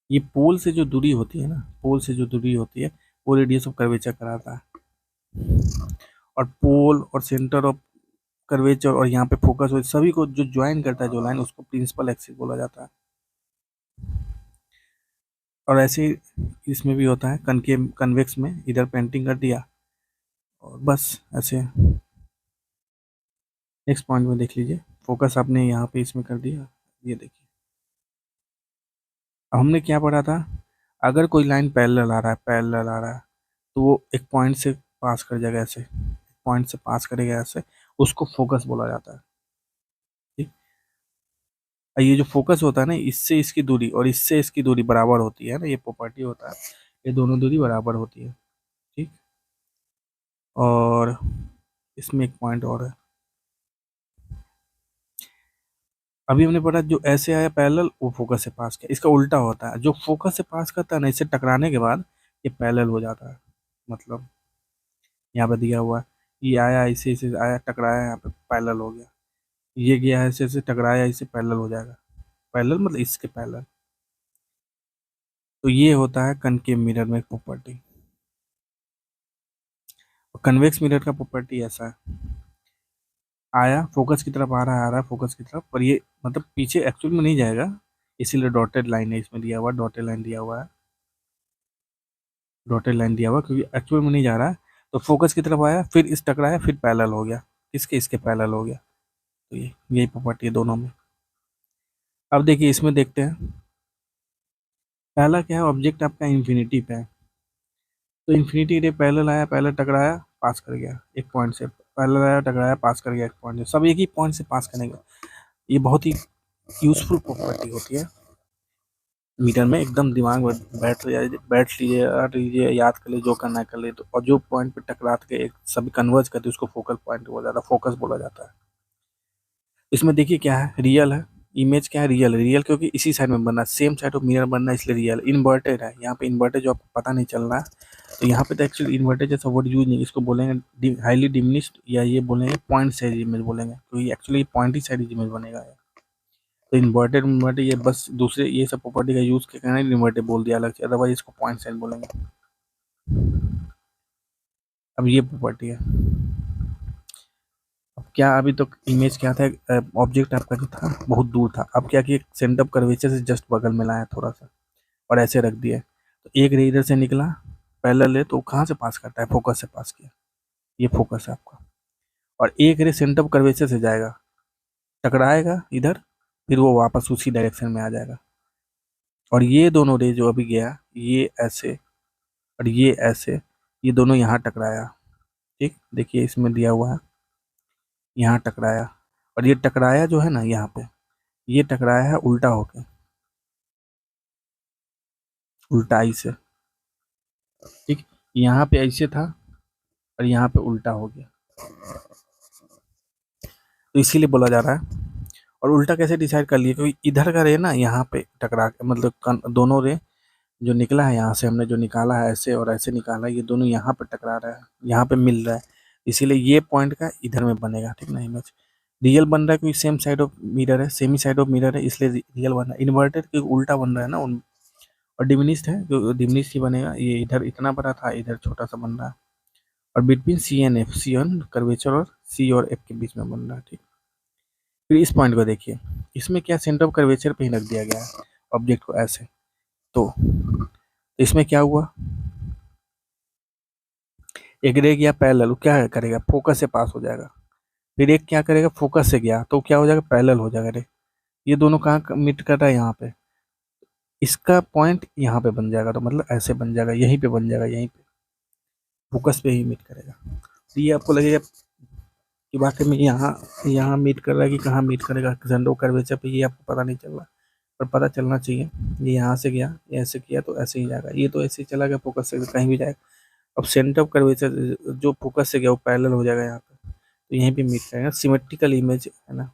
ये पोल से जो दूरी होती है ना, पोल से जो दूरी होती है, वो रेडियस ऑफ कर्वेचर कराता है। और पोल और सेंटर ऑफ कर्वेचर और यहाँ पे फोकस हो, सभी को जो ज्वाइन करता है जो लाइन, उसको प्रिंसिपल एक्सिस बोला जाता है। और ऐसे ही इसमें भी होता है, कनकेव कन्वेक्स में इधर पेंटिंग कर दिया, और बस ऐसे। नेक्स्ट पॉइंट में देख लीजिए, फोकस आपने यहाँ पे इसमें कर दिया, ये देखिए। अब हमने क्या पढ़ा था, अगर कोई लाइन पैरेलल आ रहा है, पैरेलल आ रहा है, तो वो एक पॉइंट से पास कर जाएगा ऐसे, पॉइंट से पास करेगा ऐसे, उसको फोकस बोला जाता है, ठीक। और ये जो फोकस होता है ना, इससे इसकी दूरी और इससे इसकी दूरी बराबर होती है ना, ये प्रॉपर्टी होता है, ये दोनों दूरी बराबर होती है, ठीक। और इसमें एक पॉइंट और है, अभी हमने पढ़ा जो ऐसे आया पैरेलल, वो फोकस से पास किया, इसका उल्टा होता है, जो फोकस से पास करता है ना, इससे टकराने के बाद ये पैरेलल हो जाता है, मतलब यहाँ पे दिया हुआ है, ये आया इसे इसे आया, टकराया, यहाँ पे पैरेलल हो गया, ये गया ऐसे ऐसे टकराया, इससे पैरेलल हो जाएगा, पैरेलल मतलब इसके पैरेलल। तो ये होता है कनकेव मिरर में एक प्रॉपर्टी। और कन्वेक्स मिरर का प्रॉपर्टी ऐसा है, आया फोकस की तरफ, आ रहा है फोकस की तरफ, पर ये मतलब पीछे एक्चुअल में नहीं जाएगा, इसीलिए डॉटेड लाइन है इसमें दिया हुआ, डॉटेड लाइन दिया हुआ है, डॉटेड लाइन दिया हुआ, क्योंकि एक्चुअल में नहीं जा रहा है। तो फोकस की तरफ आया, फिर इस टकराया, फिर पैरेलल हो गया, इसके इसके पैरेलल हो गया, तो ये यही प्रॉपर्टी है दोनों में। अब देखिए इसमें देखते हैं, पहला क्या है, ऑब्जेक्ट आपका इन्फिनिटी पे है, तो इन्फिनिटी रे पैरेलल आया, पैरेलल टकराया, पास कर गया एक पॉइंट से, पैरेलल आया, टकराया, पास कर गया एक पॉइंट से, सब एक ही पॉइंट से पास करेंगे। ये बहुत ही यूजफुल प्रॉपर्टी होती है मीटर में, एकदम दिमाग में बैठ लीजिए, रट लीजिए, याद कर लीजिए, जो करना है कर लीजिए, तो और जो पॉइंट पे टकरा के एक सभी कन्वर्ज करते हैं, उसको फोकल पॉइंट बोला जाता है, फोकस बोला जाता है। इसमें देखिए क्या है, रियल है, इमेज क्या है, रियल रियल, क्योंकि इसी साइड में बनना है, सेम साइड ऑफ मिरर बनना है, इसलिए रियल। इन्वर्टेड है, यहाँ पे इन्वर्टेड जो आपको पता नहीं चल रहा है, तो यहाँ पे तो एक्चुअली इन्वर्टेड जैसा वर्ड यूज नहीं, इसको बोलेंगे हाईली डिमिनिश्ड, या ये बोलेंगे पॉइंट साइज इमेज बोलेंगे, क्योंकि एक्चुअली पॉइंट ही साइज इमेज बनेगा। तो इन्वर्टेड इन्वर्टेड ये बस दूसरे ये सब प्रॉपर्टी का यूज के कारण इन्वर्टेड बोल दिया अलग से, अदरवाइज इसको पॉइंट साइज बोलेंगे। अब ये प्रॉपर्टी है। अब क्या, अभी तो इमेज क्या था, ऑब्जेक्ट आपका जो था बहुत दूर था, अब क्या किया, सेंटर ऑफ कर्वेचर से जस्ट बगल में लाया थोड़ा सा और ऐसे रख दिया। तो एक रे इधर से निकला, पैरेलल है, तो कहाँ से पास करता है, फोकस से पास किया, ये फोकस है आपका। और एक रे सेंटर ऑफ कर्वेचर से जाएगा, टकराएगा इधर, फिर वो वापस उसी डायरेक्शन में आ जाएगा। और ये दोनों रे जो अभी गया, ये ऐसे और ये ऐसे, ये दोनों यहाँ टकराया। ठीक, देखिए इसमें दिया हुआ है, यहाँ टकराया। और ये टकराया जो है ना यहाँ पे, ये टकराया है उल्टा होके, उल्टाई से। ठीक, यहाँ पे ऐसे था और यहाँ पे उल्टा हो गया, तो इसीलिए बोला जा रहा है। और उल्टा कैसे डिसाइड कर लिए, क्योंकि इधर का रे ना यहाँ पे टकरा के, मतलब दोनों रे जो निकला है यहाँ से, हमने जो निकाला है ऐसे और ऐसे निकाला है, ये दोनों यहाँ पे टकरा रहा है, यहाँ पे मिल रहा है, इसीलिए ये पॉइंट का इधर में बनेगा। ठीक ना, इमेज रियल बन रहा है क्योंकि सेम साइड ऑफ मिरर है, सेमी साइड ऑफ मिरर है, इसलिए रियल बन रहा है। इन्वर्टेड क्योंकि उल्टा बन रहा है ना उन, और डिमिनिश्ड है जो डिमिनिश्ड ही बनेगा, ये इधर इतना बड़ा था, इधर छोटा सा बन रहा है। और between C and F, C on curvature और सी और एफ के बीच में बन रहा है। ठीक, फिर इस पॉइंट को देखिए, इसमें क्या सेंटर ऑफ कर्वेचर पे ही रख दिया गया है ऑब्जेक्ट को ऐसे। तो इसमें क्या हुआ, एक रे गया पैरेलल, क्या करेगा, फोकस से पास हो जाएगा। फिर एक क्या करेगा, फोकस से गया तो क्या हो जाएगा, पैरेलल हो जाएगा रे। ये दोनों कहाँ मीट कर रहा है, यहाँ पे, इसका पॉइंट यहाँ पे बन जाएगा, तो मतलब ऐसे बन जाएगा, यहीं पे बन जाएगा, यहीं पे फोकस पे ही मीट करेगा। तो ये आपको लगेगा कि वाकई में यहाँ यहाँ मीट कर रहा है कि कहाँ मीट करेगा, सेंटर ऑफ कर्वेचर पे, ये आपको पता नहीं चल रहा, पर पता चलना चाहिए। ये यहाँ से गया, ये ऐसे किया तो ऐसे ही जाएगा, ये तो ऐसे ही चला गया फोकस से, कहीं भी जाएगा। अब सेंटर ऑफ कर्वेचर जो फोकस से गया वो पैरेलल हो जाएगा यहाँ पे, तो यहीं पे मीट करेगा, सिमेट्रिकल इमेज है ना,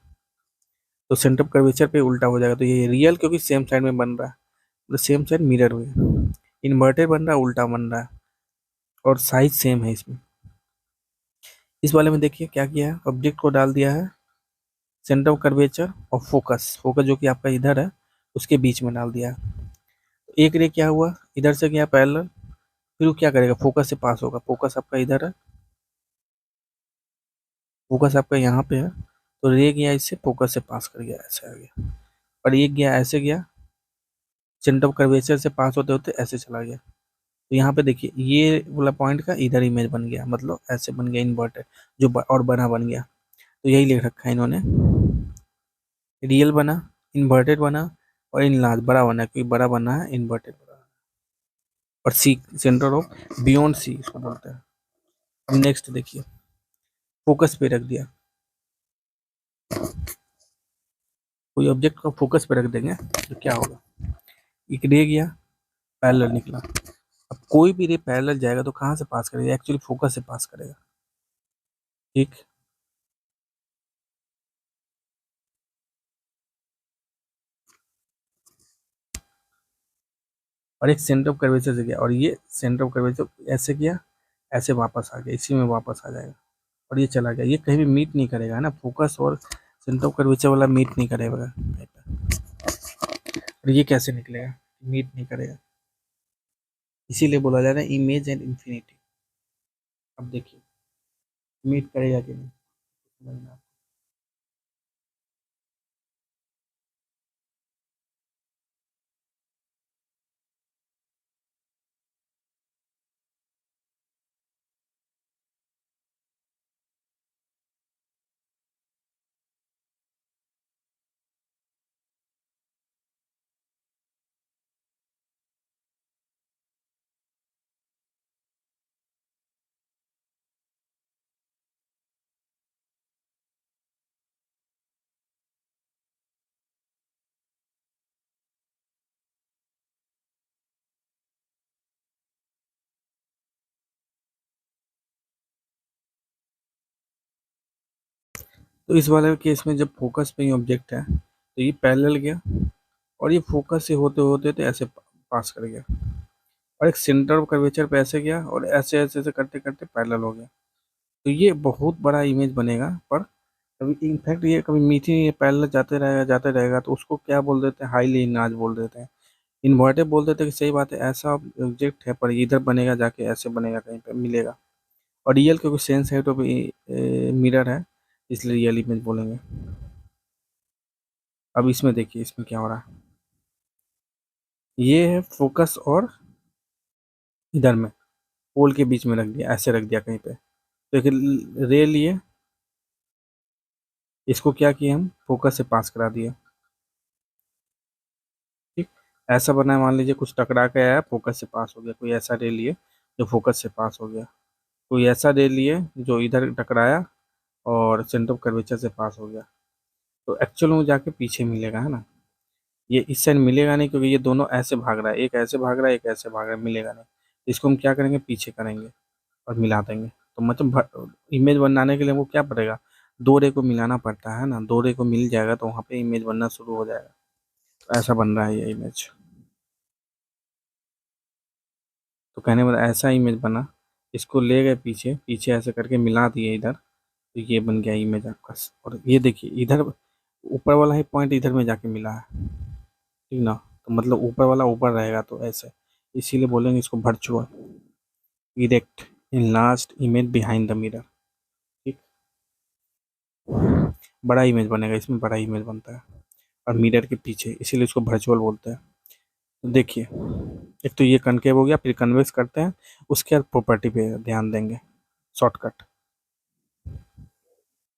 तो सेंटर ऑफ कर्वेचर पे उल्टा हो जाएगा। तो ये रियल क्योंकि सेम साइड में बन रहा है, मतलब सेम साइड मिरर हुए, इन्वर्टेड बन रहा है, उल्टा बन रहा है, और साइज सेम है इसमें। इस वाले में देखिए क्या किया है, ऑब्जेक्ट को डाल दिया है सेंटर ऑफ कर्वेचर और फोकस, फोकस जो कि आपका इधर है उसके बीच में डाल दिया है। एक रे क्या हुआ, इधर से गया पैरेलल, फिर वो क्या करेगा, फोकस से पास होगा, फोकस आपका इधर है, फोकस आपका यहाँ पे है, तो रे गया इससे फोकस से पास कर गया, ऐसे आ गया। और एक गया ऐसे गया, सेंटर ऑफ कर्वेचर से पास होते होते ऐसे चला गया। तो यहाँ पे देखिए ये वाला पॉइंट का इधर इमेज बन गया, मतलब ऐसे बन गया इन्वर्टेड, जो और बड़ा बन गया। तो यही लिख रखा है इन्होंने, रियल बना, इन्वर्टेड बना और इनलार्ज बड़ा बना, क्योंकि बड़ा बना है इन्वर्टेड बड़ा। और C centre of beyond C इसको बोलते हैं। अब नेक्स्ट देखिए, फोकस पे रख दिया, कोई ऑब्जेक्ट को फोकस पे रख देंगे तो क्या होगा, एक रे गया पैरेलल निकला। अब कोई भी रे पैरेलल जाएगा तो कहाँ से पास करेगा, एक्चुअली फोकस से पास करेगा। ठीक, और एक सेंटर ऑफ कर्वेचर से गया, और ये सेंटर ऑफ कर्वेचर ऐसे किया, ऐसे वापस आ गया, इसी में वापस आ जाएगा, और ये चला गया, ये कहीं भी मीट नहीं करेगा ना, फोकस और सेंटर ऑफ कर्वेचर वाला मीट नहीं करेगा कहीं पे। और ये कैसे निकलेगा, मीट नहीं करेगा, इसीलिए बोला जा रहा है इमेज एंड इंफिनिटी। अब देखिए मीट करेगा कि नहीं, समझना। तो इस वाले केस में जब फोकस पे ही ऑब्जेक्ट है, तो ये पैरेलल गया और ये फोकस से होते होते तो ऐसे पास कर गया और एक सेंटर ऑफ कर्वेचर पे ऐसे गया और ऐसे ऐसे ऐसे करते करते पैरेलल हो गया। तो ये बहुत बड़ा इमेज बनेगा। पर कभी इनफैक्ट ये कभी मीटिंग ये पैरेलल जाते रहेगा तो उसको क्या बोल देते हैं, हाईली इनाज बोल देते हैं। इन्वर्टेड बोल देते हैं कि सही बात है, ऐसा ऑब्जेक्ट है पर इधर बनेगा जाके ऐसे बनेगा, कहीं पे मिलेगा। और रियल क्योंकि सेंस है तो मिरर है, इसलिए रियल इमेज बोलेंगे। अब इसमें देखिए इसमें क्या हो रहा है। ये है फोकस और इधर में पोल के बीच में रख दिया, ऐसे रख दिया कहीं पे। तो एक रे लिए, इसको क्या किया हम, फोकस से पास करा दिया। ठीक, ऐसा बना है, मान लीजिए कुछ टकरा के आया, फोकस से पास हो गया। कोई ऐसा रे लिए जो फोकस से पास हो गया, कोई ऐसा रे लिए जो इधर टकराया और सेंटर ऑफ कर्वेचर से पास हो गया। तो एक्चुअल में जाके पीछे मिलेगा, है ना। ये इस साइड मिलेगा नहीं क्योंकि ये दोनों ऐसे भाग रहा है, एक ऐसे भाग रहा है एक ऐसे भाग रहा है, मिलेगा नहीं। इसको हम क्या करेंगे, पीछे करेंगे और मिला देंगे। तो मतलब इमेज बनाने के लिए हमको क्या पड़ेगा, दो रे को मिलाना पड़ता है ना। दो रे को मिल जाएगा तो वहाँ पे इमेज बनना शुरू हो जाएगा। तो ऐसा बन रहा है ये इमेज। तो कहने वाला ऐसा इमेज बना, इसको ले गए पीछे, पीछे ऐसे करके मिला दिए इधर, तो ये बन गया इमेज आपका। और ये देखिए इधर ऊपर वाला ही पॉइंट इधर में जाके मिला है, ठीक ना। तो मतलब ऊपर वाला ऊपर रहेगा तो ऐसे, इसीलिए बोलेंगे इसको virtual erect in last image behind the mirror. ठीक, बड़ा इमेज बनेगा, इसमें बड़ा इमेज बनता है और मिरर के पीछे, इसीलिए इसको वर्चुअल बोलते हैं। तो देखिए, एक तो ये कनकेव हो गया, फिर कन्वेक्स करते हैं, उसके बाद प्रॉपर्टी पे ध्यान देंगे। Shortcut,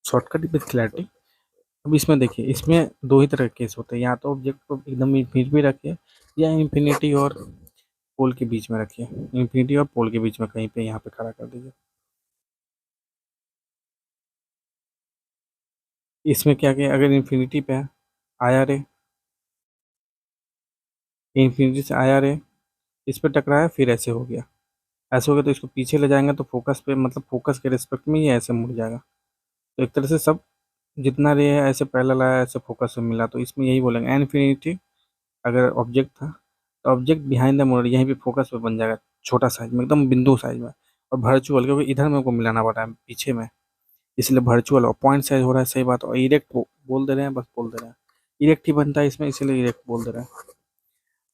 shortcut with clarity. अब इसमें देखिए, इसमें दो ही तरह के केस होते हैं, या तो ऑब्जेक्ट को एकदम इन्फिनिटी में रखिए, या इन्फिनिटी और पोल के बीच में रखिए। इन्फिनिटी और पोल के बीच में कहीं पे यहाँ पे खड़ा कर दीजिए। इसमें क्या किया, अगर इन्फिनिटी पे है, आया रे, इन्फिनिटी से आया रे, इस पे टकराया, फिर ऐसे हो गया। ऐसे हो गया तो इसको पीछे ले जाएंगे तो फोकस पे, मतलब फोकस के रिस्पेक्ट में ये ऐसे मुड़ जाएगा। तो एक तरह से सब जितना रे है ऐसे पैरेलल आया, ऐसे फोकस में मिला, तो इसमें यही बोलेंगे इन्फिनिटी। अगर ऑब्जेक्ट था तो ऑब्जेक्ट बिहाइंड द मिरर यहीं पे फोकस पे बन जाएगा, छोटा साइज में, एकदम बिंदु साइज में। और वर्चुअल क्योंकि इधर मेरे को मिलाना पड़ रहा है पीछे में, इसलिए वर्चुअल और पॉइंट साइज हो रहा है, सही बात। और इरेक्ट बोल दे रहे हैं, बस बोल दे रहे हैं, इरेक्ट ही बनता है इसमें, इसीलिए इरेक्ट बोल दे रहे हैं।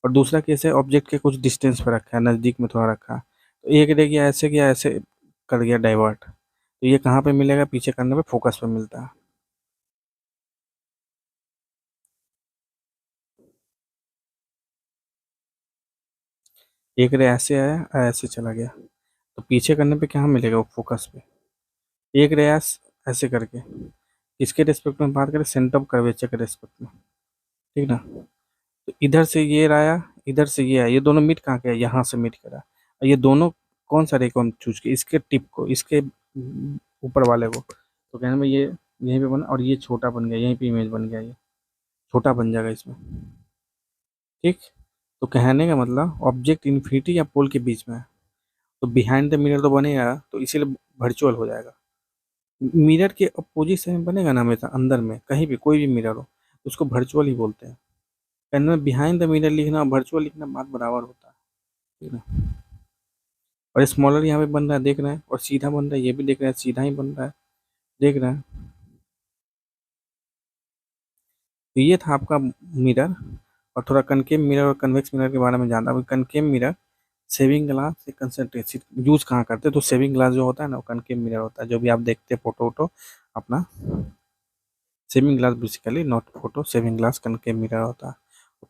और दूसरा केस है ऑब्जेक्ट के कुछ डिस्टेंस पे रखा है, नज़दीक में थोड़ा रखा है, तो एक रे गया ऐसे कर गया डाइवर्ट, तो ये कहाँ पे मिलेगा, पीछे करने पे फोकस पे मिलता है। एक रे ऐसे आया ऐसे चला गया, तो पीछे करने पे क्या मिलेगा, वो फोकस पे। एक रे ऐसे करके, किसके रिस्पेक्ट में बात करें, सेंटर ऑफ कर्वेचर के रिस्पेक्ट में, ठीक ना। तो इधर से ये आया, इधर से ये आया, ये दोनों मीट कहाँ के, यहाँ से मीट करा। और ये दोनों कौन सा रे को हम चूज किए, इसके टिप को, इसके ऊपर वाले को। तो कहने में ये यहीं पे बना और ये छोटा बन गया, यहीं पे इमेज बन गया, ये छोटा बन जाएगा इसमें। ठीक, तो कहने का मतलब ऑब्जेक्ट इन्फिनिटी या पोल के बीच में है, तो बिहाइंड द मिरर तो बनेगा, तो इसीलिए वर्चुअल हो जाएगा। मिरर के अपोजिट साइड में बनेगा ना हमेशा, अंदर में कहीं भी कोई भी मिरर हो, उसको वर्चुअल ही बोलते हैं। पेन में बिहाइंड द मिरर लिखना वर्चुअल लिखना बात बराबर होता है, ठीक ना। और स्मॉलर यहाँ पे बन रहा है, देख रहे हैं, और सीधा बन रहा है, ये भी देख रहे हैं, सीधा ही बन रहा है, देख रहे हैं। तो ये था आपका मिरर। और थोड़ा कनकेव मिरर और कन्वेक्स मिरर के बारे में जानना। अभी कनकेव मिरर सेविंग ग्लास से कंसंट्रेट यूज कहाँ करते हैं, तो सेविंग ग्लास जो होता है ना, वो कनकेव मिरर होता है। जो भी आप देखते हैं फोटो वोटो अपना, saving glass basically not photo, saving glass concave mirror होता है।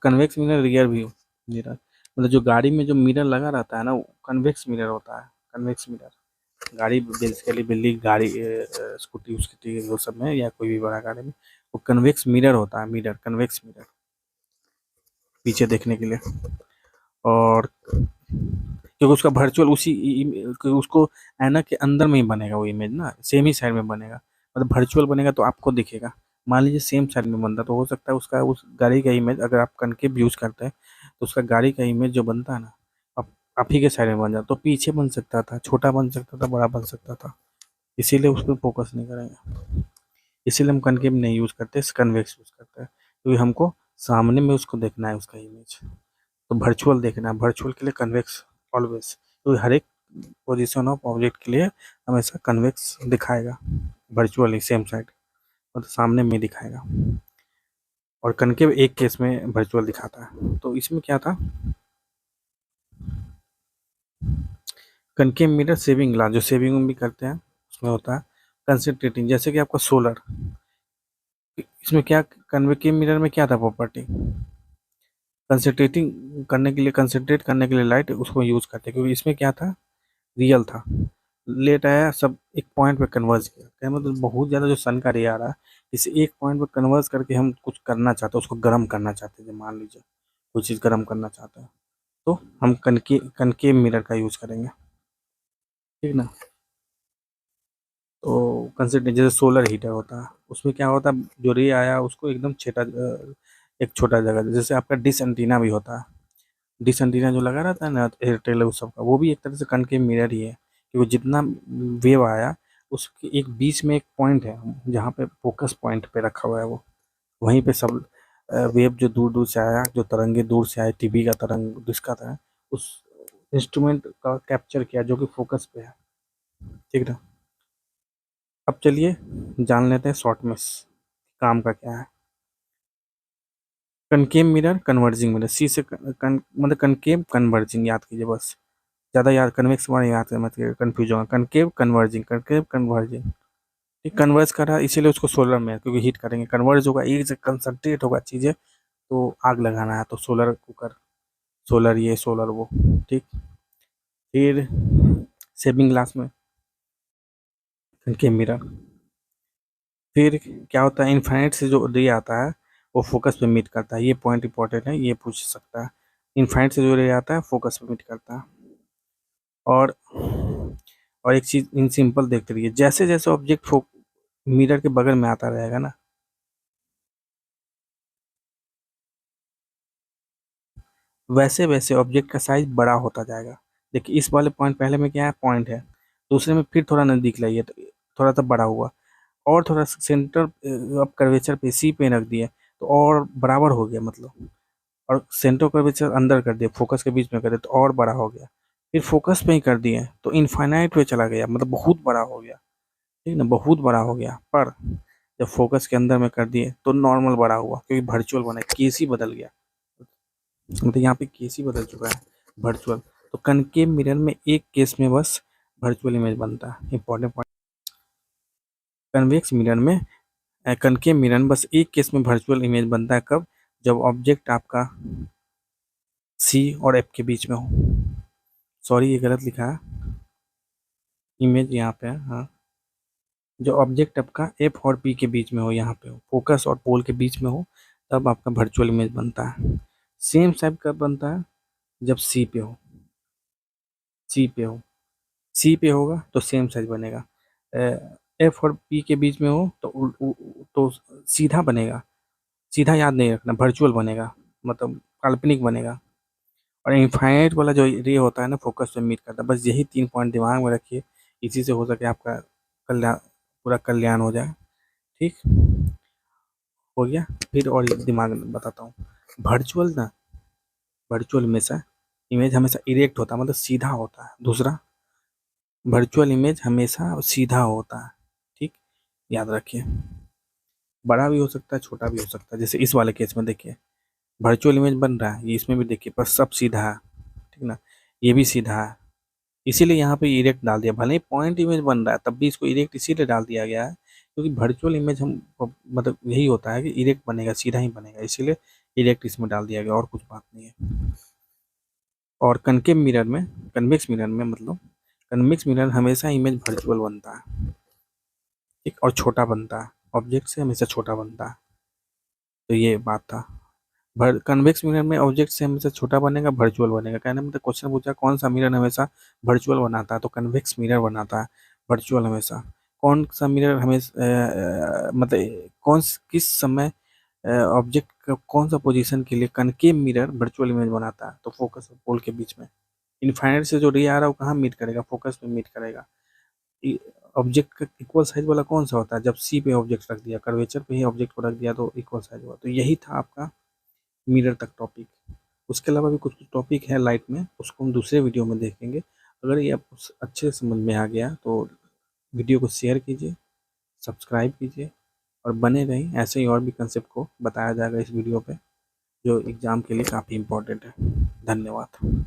Convex mirror rear view mirror, मतलब जो गाड़ी में जो मिरर लगा रहता है ना, वो कन्वेक्स मिरर होता है। कन्वेक्स मिरर गाड़ी बेसिकली बिल्ली गाड़ी स्कूटी उसकी वो सब में, या कोई भी बड़ा गाड़ी में, वो कन्वेक्स मिरर होता है। मिरर कन्वेक्स मिरर पीछे देखने के लिए। और क्योंकि उसका वर्चुअल उसको ऐना के अंदर में ही बनेगा वो इमेज ना, सेम ही साइड में बनेगा। मतलब वर्चुअल बनेगा तो आपको दिखेगा, मान लीजिए सेम साइड में बनता तो हो सकता है उसका उस गाड़ी का इमेज, अगर आप कनकेव यूज करते हैं तो उसका गाड़ी का इमेज जो बनता है ना, आप ही के साइड में बन जाता, तो पीछे बन सकता था, छोटा बन सकता था, बड़ा बन सकता था। इसीलिए उस पर फोकस नहीं करेंगे, इसीलिए हम कनकेव नहीं यूज करते, कन्वेक्स यूज करते हैं। क्योंकि हमको सामने में उसको देखना है उसका इमेज, तो वर्चुअल देखना है, वर्चुअल के लिए कन्वेक्स ऑलवेज, तो हर एक पोजीशन ऑफ ऑब्जेक्ट के लिए हमेशा कन्वेक्स दिखाएगा, वर्चुअली सेम साइड मतलब सामने में दिखाएगा, और कनकेव एक केस में वर्चुअल दिखाता है। तो इसमें क्या था, कनकेव मिरर सेविंग ग्लास जो सेविंग भी करते हैं उसमें होता है, कंसंट्रेटिंग जैसे कि आपका सोलर, इसमें क्या कन्वेक्टिव मिरर में क्या था प्रॉपर्टी, कंसंट्रेटिंग करने के लिए, कंसंट्रेट करने के लिए लाइट उसको यूज करते हैं, क्योंकि इसमें क्या था, रियल था, लेट आया सब एक पॉइंट पे कन्वर्ज किया, कहने मतलब बहुत ज़्यादा जो सन का रे आ रहा है इसे एक पॉइंट पे कन्वर्ज करके हम कुछ करना चाहते हैं, उसको गर्म करना चाहते हैं, मान लीजिए कोई चीज़ गर्म करना चाहते हैं तो हम कनकेव मिरर का यूज करेंगे, ठीक ना। तो कंसिडर जैसे सोलर हीटर होता है उसमें क्या होता है, जो रे आया उसको एकदम एक छोटा जगह, जैसे आपका डिश एंटीना भी होता है, डिश एंटीना जो लगा रहता है ना एयरटेल उस सब का, वो भी एक तरह से कनकेव मिरर ही है, क्योंकि जितना वेव आया उसके एक बीच में एक पॉइंट है जहाँ पे फोकस पॉइंट पे रखा हुआ है वो, वहीं पे सब वेव जो दूर दूर से आया, जो तरंगे दूर से आए, टीवी का तरंग जिसका था, उस इंस्ट्रूमेंट का कैप्चर किया जो कि फोकस पे है, ठीक ना। अब चलिए जान लेते हैं शॉर्ट में काम का क्या है। कनकेव मिरर कन्वर्जिंग मिरर, सी से मतलब कनकेव कन्वर्जिंग याद कीजिए बस, ज़्यादा याद, कन्वेक्स वाला याद कर मत कन्फ्यूज होगा, कनकेव कन्वर्जिंग, कनकेव कन्वर्जिंग, ठीक कन्वर्ज कर रहा है इसीलिए उसको सोलर में, क्योंकि हीट करेंगे, कन्वर्ज होगा एक से कंसंट्रेट होगा चीज़ें, तो आग लगाना है तो सोलर कुकर, सोलर ये सोलर वो, ठीक। फिर सेविंग ग्लास में कनकेव मिरर, फिर क्या होता है, इनफाइनाइट से जो रे आता है वो फोकस पे मीट करता है, ये पॉइंट इंपॉर्टेंट है, ये पूछ सकता है, इनफाइनाइट से जो रे आता है फोकस पे मीट करता है। और एक चीज इन सिंपल देखते रहिए, जैसे जैसे ऑब्जेक्ट मिरर के बगल में आता रहेगा ना, वैसे वैसे ऑब्जेक्ट का साइज बड़ा होता जाएगा। देखिए इस वाले पॉइंट, पहले में क्या है पॉइंट है, दूसरे में फिर थोड़ा नजदीक लाइए तो थोड़ा सा बड़ा हुआ, और थोड़ा सेंटर अब कर्वेचर पे सी पे रख दिए तो और बराबर हो गया मतलब, और सेंटर कर्वेचर अंदर कर दिया, फोकस के बीच में कर दिया तो और बड़ा हो गया, फिर फोकस पे ही कर दिए तो इनफाइनाइट पे चला गया, मतलब बहुत बड़ा हो गया, ठीक ना, बहुत बड़ा हो गया। पर जब फोकस के अंदर में कर दिए तो नॉर्मल बड़ा हुआ, क्योंकि वर्चुअल बना, केस ही बदल गया, मतलब यहाँ पे केस ही बदल चुका है, वर्चुअल। तो कनकेव मिरर में एक केस में बस वर्चुअल इमेज बनता है, इंपॉर्टेंट पॉइंट। कन्वेक्स मिरर में कनकेव मिरर में बस एक केस में वर्चुअल इमेज बनता है, कब, जब ऑब्जेक्ट आपका सी और एफ के बीच में हो, सॉरी ये गलत लिखा है, इमेज यहाँ पे है, हाँ, जो ऑब्जेक्ट आपका एफ और पी के बीच में हो, यहाँ पे हो, फोकस और पोल के बीच में हो, तब आपका वर्चुअल इमेज बनता है। सेम साइड कब बनता है, जब सी पे हो, सी पे हो, सी पे होगा तो सेम साइज बनेगा, एफ और पी के बीच में हो तो तो सीधा बनेगा, सीधा याद नहीं रखना, वर्चुअल बनेगा, मतलब काल्पनिक बनेगा। और इनफाइनाइट वाला जो रे होता है ना फोकस पे मीट करता है, बस यही 3 पॉइंट दिमाग में रखिए, इसी से हो सके आपका कल्याण, पूरा कल्याण हो जाए, ठीक हो गया। फिर और एक दिमाग में बताता हूँ, वर्चुअल ना, वर्चुअल हमेशा इमेज हमेशा इरेक्ट होता है, मतलब सीधा होता है, दूसरा वर्चुअल इमेज हमेशा सीधा होता है, ठीक, याद रखिए, बड़ा भी हो सकता है छोटा भी हो सकता है, जैसे इस वाले केस में देखिए वर्चुअल इमेज बन रहा है, ये इसमें भी देखिए पर सब सीधा है, ठीक ना, ये भी सीधा है, इसीलिए यहाँ पे इरेक्ट डाल दिया, भले ही पॉइंट इमेज बन रहा है तब भी इसको इरेक्ट इसीलिए डाल दिया गया है, क्योंकि वर्चुअल इमेज हम मतलब यही होता है कि इरेक्ट बनेगा, सीधा ही बनेगा, इसीलिए इरेक्ट इसमें डाल दिया गया, और कुछ बात नहीं है। और कनकेव मिरर में, कन्वेक्स मिरर में मतलब, कन्वेक्स मिरर हमेशा इमेज वर्चुअल बनता है, ठीक, और छोटा बनता है, ऑब्जेक्ट से हमेशा छोटा बनता है, तो ये बात था। कन्वेक्स मिरर में ऑब्जेक्ट से हमेशा छोटा बनेगा, वर्चुअल बनेगा, कहने मतलब क्वेश्चन पूछा कौन सा मिरर हमेशा वर्चुअल बनाता है, तो कन्वेक्स मिरर बनाता है वर्चुअल हमेशा। कौन सा मिरर हमेशा मतलब किस समय ऑब्जेक्ट का कौन सा पोजीशन के लिए कनकेव मिरर वर्चुअल इमेज बनाता है, तो फोकस और पोल के बीच में, इनफाइनाइट से जो रे आ रहा है वो कहाँ मीट करेगा, फोकस में मीट करेगा, ऑब्जेक्ट का इक्वल साइज वाला कौन सा होता है, जब सी पे ऑब्जेक्ट रख दिया, कर्वेचर पे ही ऑब्जेक्ट को रख दिया तो इक्वल साइज हुआ। तो यही था आपका मिरर तक टॉपिक। उसके अलावा भी कुछ टॉपिक है लाइट में, उसको हम दूसरे वीडियो में देखेंगे। अगर ये आपको अच्छे से समझ में आ गया तो वीडियो को शेयर कीजिए, सब्सक्राइब कीजिए और बने रहें। ऐसे ही और भी कंसेप्ट को बताया जाएगा इस वीडियो पे, जो एग्ज़ाम के लिए काफ़ी इम्पोर्टेंट है। धन्यवाद।